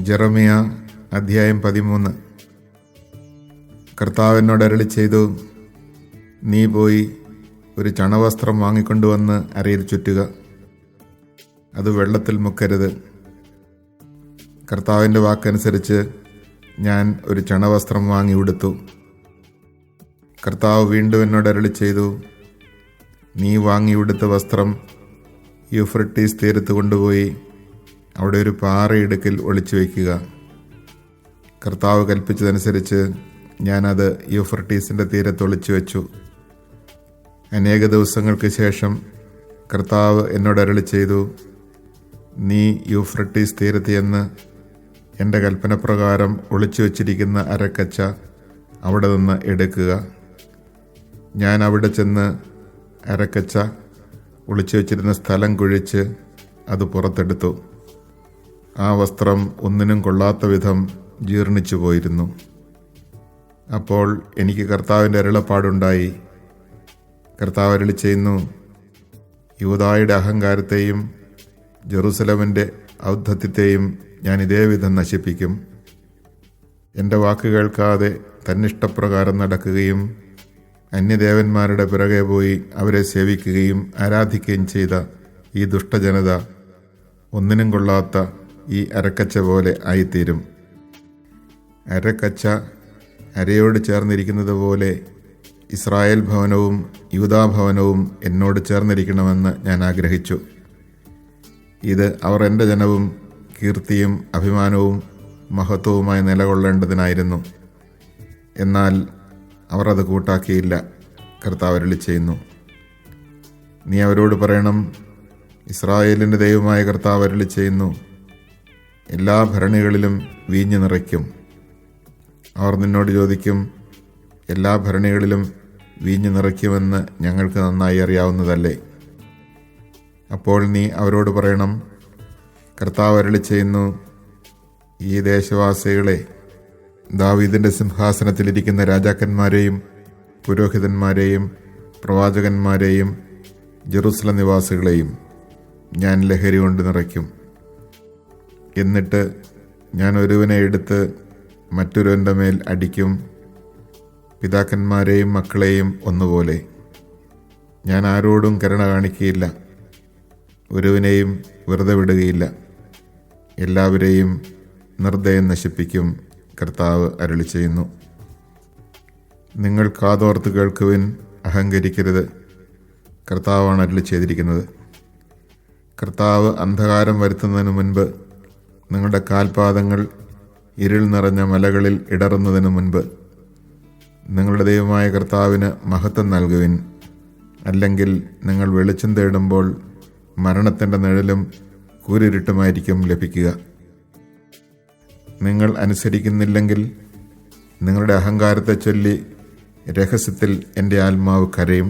ജെറമിയ അധ്യായം 13. കർത്താവ് എന്നോട് അരുളി ചെയ്തു, നീ പോയി ഒരു ചണവസ്ത്രം വാങ്ങിക്കൊണ്ടുവന്ന് അരയിൽ ചുറ്റുക, അത് വെള്ളത്തിൽ മുക്കരുത്. കർത്താവിൻ്റെ വാക്കനുസരിച്ച് ഞാൻ ഒരു ചണവസ്ത്രം വാങ്ങി ഉടുത്തു. കർത്താവ് വീണ്ടും എന്നോട് അരുളി ചെയ്തു, നീ വാങ്ങി ഉടുത്ത വസ്ത്രം യൂഫ്രട്ടീസ് തീരത്ത് കൊണ്ടുപോയി അവിടെ ഒരു പാറയിടുക്കിൽ ഒളിച്ചു വയ്ക്കുക. കർത്താവ് കൽപ്പിച്ചതനുസരിച്ച് ഞാനത് യൂഫ്രട്ടീസിൻ്റെ തീരത്ത് ഒളിച്ചു വെച്ചു. അനേക ദിവസങ്ങൾക്ക് ശേഷം കർത്താവ് എന്നോട് അരുളി ചെയ്തു, നീ യൂഫ്രട്ടീസ് തീരത്ത് ചെന്ന് എൻ്റെ കൽപ്പനപ്രകാരം ഒളിച്ചു വച്ചിരിക്കുന്ന അരക്കച്ച അവിടെ നിന്ന് എടുക്കുക. ഞാൻ അവിടെ ചെന്ന് അരക്കച്ച ഒളിച്ചു വച്ചിരുന്ന സ്ഥലം കുഴിച്ച് അത് പുറത്തെടുത്തു. ആ വസ്ത്രം ഒന്നിനും കൊള്ളാത്ത വിധം ജീർണിച്ചു പോയിരുന്നു. അപ്പോൾ എനിക്ക് കർത്താവിൻ്റെ അരുളപ്പാടുണ്ടായി. കർത്താവ് അരുളി ചെയ്യുന്നു, യൂദായുടെ അഹങ്കാരത്തെയും ജെറുസലമിൻ്റെ ഔദ്ധത്യത്തെയും ഞാൻ ഇതേവിധം നശിപ്പിക്കും. എൻ്റെ വാക്ക് കേൾക്കാതെ തന്നിഷ്ടപ്രകാരം നടക്കുകയും അന്യദേവന്മാരുടെ പിറകെ പോയി അവരെ സേവിക്കുകയും ആരാധിക്കുകയും ചെയ്ത ഈ ദുഷ്ടജനത ഒന്നിനും കൊള്ളാത്ത ഈ അരക്കച്ച പോലെ ആയിത്തീരും. അരക്കച്ച അരയോട് ചേർന്നിരിക്കുന്നത് പോലെ ഇസ്രായേൽ ഭവനവും യൂദാഭവനവും എന്നോട് ചേർന്നിരിക്കണമെന്ന് ഞാൻ ആഗ്രഹിച്ചു. ഇത് അവർ എൻ്റെ ജനവും കീർത്തിയും അഭിമാനവും മഹത്വവുമായി നിലകൊള്ളേണ്ടതിനായിരുന്നു. എന്നാൽ അവർ അത് കൂട്ടാക്കിയില്ല. കർത്താവ് അരുളി ചെയ്യുന്നു, നീ അവരോട് പറയണം, ഇസ്രായേലിൻ്റെ ദൈവമായ കർത്താവ് അരുളി ചെയ്യുന്നു, എല്ലാ ഭരണികളിലും വീഞ്ഞ് നിറയ്ക്കും. അവർ നിന്നോട് ചോദിക്കും, എല്ലാ ഭരണികളിലും വീഞ്ഞ് നിറയ്ക്കുമെന്ന് ഞങ്ങൾക്ക് നന്നായി അറിയാവുന്നതല്ലേ? അപ്പോൾ നീ അവരോട് പറയണം, കർത്താവ് അരുളി ചെയ്യുന്നു, ഈ ദേശവാസികളെ, ദാവീദിൻ്റെ സിംഹാസനത്തിലിരിക്കുന്ന രാജാക്കന്മാരെയും പുരോഹിതന്മാരെയും പ്രവാചകന്മാരെയും ജെറുസലം നിവാസികളെയും ഞാൻ ലഹരി കൊണ്ട് നിറയ്ക്കും. എന്നിട്ട് ഞാൻ ഒരുവനെ എടുത്ത് മറ്റൊരുവൻ്റെ മേൽ അടിക്കും, പിതാക്കന്മാരെയും മക്കളെയും ഒന്നുപോലെ. ഞാൻ ആരോടും കരുണ കാണിക്കുകയില്ല, ഒരുവനെയും വെറുതെ വിടുകയില്ല. എല്ലാവരെയും നിർദ്ദയം നശിപ്പിക്കും. കർത്താവ് അരുളി ചെയ്യുന്നു. നിങ്ങൾ കാതോർത്ത് കേൾക്കുവിൻ, അഹങ്കരിക്കരുത്. കർത്താവാണ് അരുളി ചെയ്തിരിക്കുന്നത്. കർത്താവ് അന്ധകാരം വരുത്തുന്നതിന് മുൻപ്, നിങ്ങളുടെ കാൽപാദങ്ങൾ ഇരുൾ നിറഞ്ഞ മലകളിൽ ഇടറുന്നതിന് മുൻപ് നിങ്ങളുടെ ദൈവമായ കർത്താവിന് മഹത്വം നൽകുവിൻ. അല്ലെങ്കിൽ നിങ്ങൾ വെളിച്ചം തേടുമ്പോൾ മരണത്തിൻ്റെ നിഴലും കൂരിരുട്ടുമായിരിക്കും ലഭിക്കുക. നിങ്ങൾ അനുസരിക്കുന്നില്ലെങ്കിൽ നിങ്ങളുടെ അഹങ്കാരത്തെ ചൊല്ലി രഹസ്യത്തിൽ എൻ്റെ ആത്മാവ് കരയും.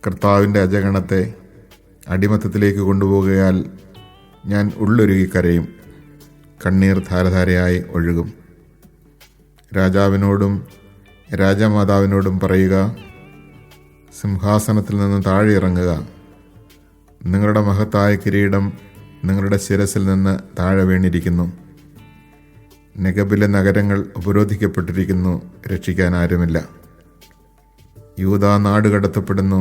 കർത്താവിൻ്റെ അജഗണത്തെ അടിമത്തത്തിലേക്ക് കൊണ്ടുപോകുകയാൽ ഞാൻ ഉള്ളൊരുകി കരയും, കണ്ണീർ ധാരധാരയായി ഒഴുകും. രാജാവിനോടും രാജമാതാവിനോടും പറയുക, സിംഹാസനത്തിൽ നിന്ന് താഴെ ഇറങ്ങുക. നിങ്ങളുടെ മഹത്തായ കിരീടം നിങ്ങളുടെ ശിരസിൽ നിന്ന് താഴെ വീണിരിക്കുന്നു. നെഗബിലെ നഗരങ്ങൾ ഉപരോധിക്കപ്പെട്ടിരിക്കുന്നു, രക്ഷിക്കാൻ ആരുമില്ല. യൂദാ നാട് കടത്തപ്പെടുന്നു,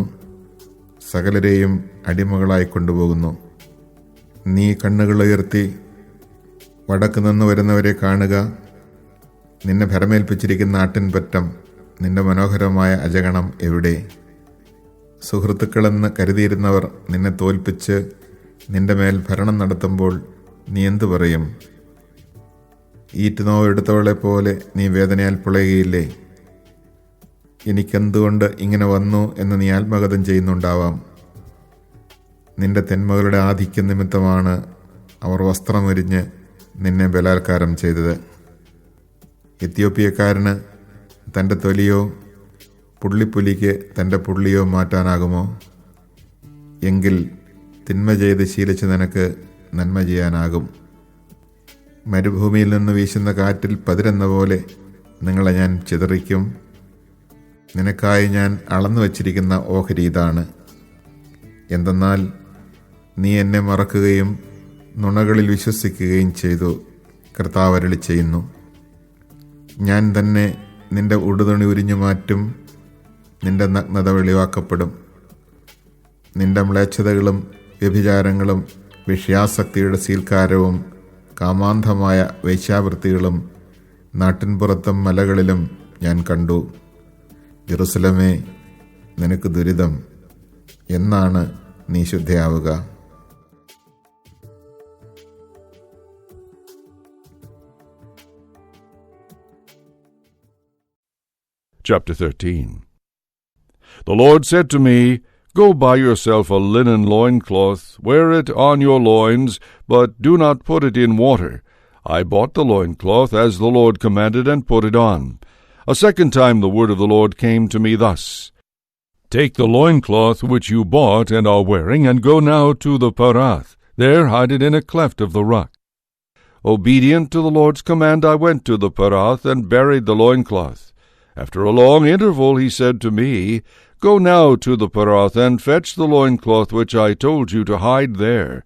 സകലരെയും അടിമകളായി കൊണ്ടുപോകുന്നു. നീ കണ്ണുകളുയർത്തി വടക്ക് നിന്ന് വരുന്നവരെ കാണുക. നിന്നെ ഭരമേൽപ്പിച്ചിരിക്കുന്ന ആട്ടിൻപറ്റം, നിന്റെ മനോഹരമായ അജഗണം എവിടെ? സുഹൃത്തുക്കളെന്ന് കരുതിയിരുന്നവർ നിന്നെ തോൽപ്പിച്ച് നിന്റെ മേൽ ഭരണം നടത്തുമ്പോൾ നീ എന്തു പറയും? ഈറ്റുനോവ് എടുത്തവളെ പോലെ നീ വേദനയാൽ പുളയുകയില്ലേ? എനിക്കെന്തുകൊണ്ട് ഇങ്ങനെ വന്നു എന്ന് നീ ആത്മഗതം ചെയ്യുന്നുണ്ടാവാം. നിന്റെ തെന്മകളുടെ ആധിക്യം നിമിത്തമാണ് അവർ വസ്ത്രമൊരിഞ്ഞ് നിന്നെ ബലാത്കാരം ചെയ്തത്. എത്യോപ്യക്കാരന് തൻ്റെ തൊലിയോ പുള്ളിപ്പുലിക്ക് തൻ്റെ പുള്ളിയോ മാറ്റാനാകുമോ? എങ്കിൽ തിന്മ ചെയ്ത് ശീലിച്ച് നിനക്ക് നന്മ ചെയ്യാനാകും. മരുഭൂമിയിൽ നിന്ന് വീശുന്ന കാറ്റിൽ പതിരെന്ന പോലെ നിങ്ങളെ ഞാൻ ചിതറിക്കും. നിനക്കായി ഞാൻ അളന്നു വച്ചിരിക്കുന്ന ഓഹരി ഇതാണ്. എന്തെന്നാൽ നീ എന്നെ മറക്കുകയും നുണകളിൽ വിശ്വസിക്കുകയും ചെയ്തു. കർത്താവ് അരുളിച്ചെയ്യുന്നു. ഞാൻ തന്നെ നിന്റെ ഉടുതുണി ഉരിഞ്ഞു മാറ്റും, നിന്റെ നഗ്നത വെളിവാക്കപ്പെടും. നിന്റെ മ്ലേച്ഛതകളും വ്യഭിചാരങ്ങളും വിഷയാസക്തിയുടെ സീൽക്കാരവും കാമാന്ധമായ വേശ്യാവൃത്തികളും നാട്ടിൻപുറത്തും മലകളിലും ഞാൻ കണ്ടു. ജെറുസലമേ, നിനക്ക് ദുരിതം! എന്നാണ് നീ ശുദ്ധയാവുക? Chapter 13. The Lord said to me, Go buy yourself a linen loincloth, wear it on your loins, but do not put it in water. I bought the loincloth as the Lord commanded and put it on. A second time the word of the Lord came to me thus, Take the loincloth which you bought and are wearing, and go now to the Parath. There hide it in a cleft of the rock. Obedient to the Lord's command, I went to the Parath and buried the loincloth. After a long interval he said to me, Go now to the Parath and fetch the loincloth which I told you to hide there.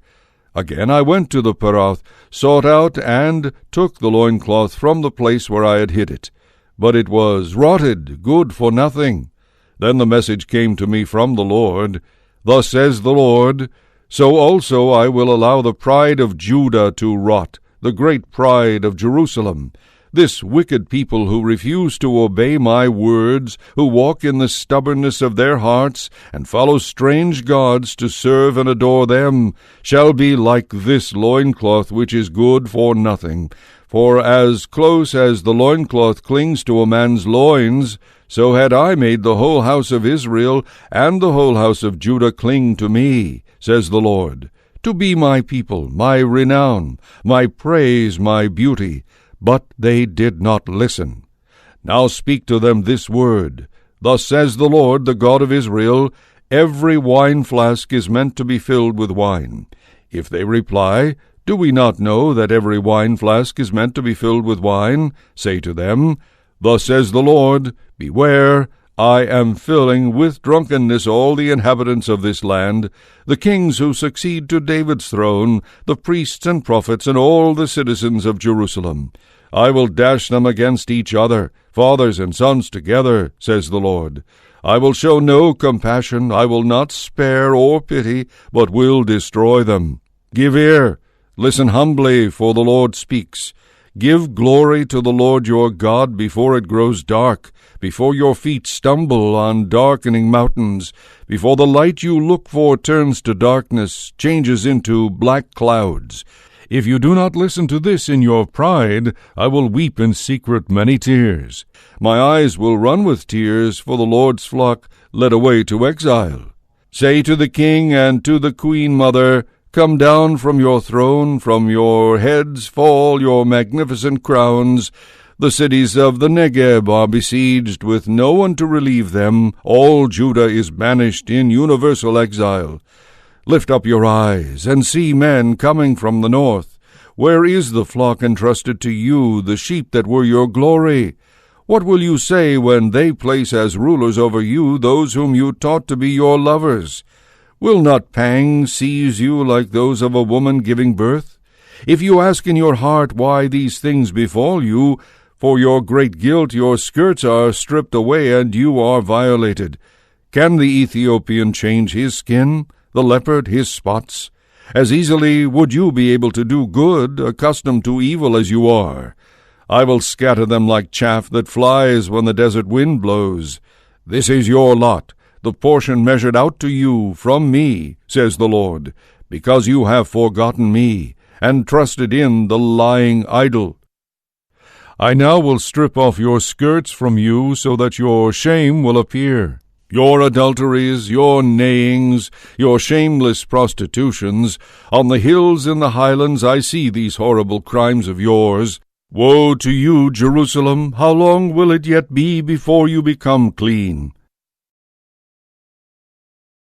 Again I went to the Parath, sought out and took the loincloth from the place where I had hid it. But it was rotted, good for nothing. Then the message came to me from the Lord, Thus says the Lord, So also I will allow the pride of Judah to rot, the great pride of Jerusalem. This wicked people who refuse to obey my words, who walk in the stubbornness of their hearts, and follow strange gods to serve and adore them, shall be like this loincloth which is good for nothing. For as close as the loincloth clings to a man's loins, so had I made the whole house of Israel and the whole house of Judah cling to me, says the Lord, to be my people, my renown, my praise, my beauty. But they did not listen. Now speak to them this word. Thus says the Lord, the God of Israel, Every wine flask is meant to be filled with wine. If they reply, Do we not know that every wine flask is meant to be filled with wine? Say to them, Thus says the Lord, Beware, I am filling with drunkenness all the inhabitants of this land, the kings who succeed to David's throne, the priests and prophets, and all the citizens of Jerusalem. I will dash them against each other, fathers and sons together, says the Lord. I will show no compassion, I will not spare or pity, but will destroy them. Give ear, listen humbly, for the Lord speaks. Give glory to the Lord your God before it grows dark, before your feet stumble on darkening mountains, before the light you look for turns to darkness, changes into black clouds. If you do not listen to this in your pride, I will weep in secret many tears. My eyes will run with tears for the Lord's flock led away to exile. Say to the king and to the queen mother, Come down from your throne, from your heads fall your magnificent crowns. The cities of the Negeb are besieged with no one to relieve them. All Judah is banished in universal exile. Lift up your eyes and see men coming from the north. Where is the flock entrusted to you, the sheep that were your glory? What will you say when they place as rulers over you those whom you taught to be your lovers? Will not pangs seize you like those of a woman giving birth? If you ask in your heart why these things befall you, for your great guilt your skirts are stripped away and you are violated. Can the Ethiopian change his skin, the leopard his spots? As easily would you be able to do good, accustomed to evil as you are. I will scatter them like chaff that flies when the desert wind blows. This is your lot, the portion measured out to you from me, says the Lord, because you have forgotten me, and trusted in the lying idol. I now will strip off your skirts from you, so that your shame will appear. Your adulteries, your neighings, your shameless prostitutions, on the hills and the highlands I see these horrible crimes of yours. Woe to you, Jerusalem! How long will it yet be before you become clean?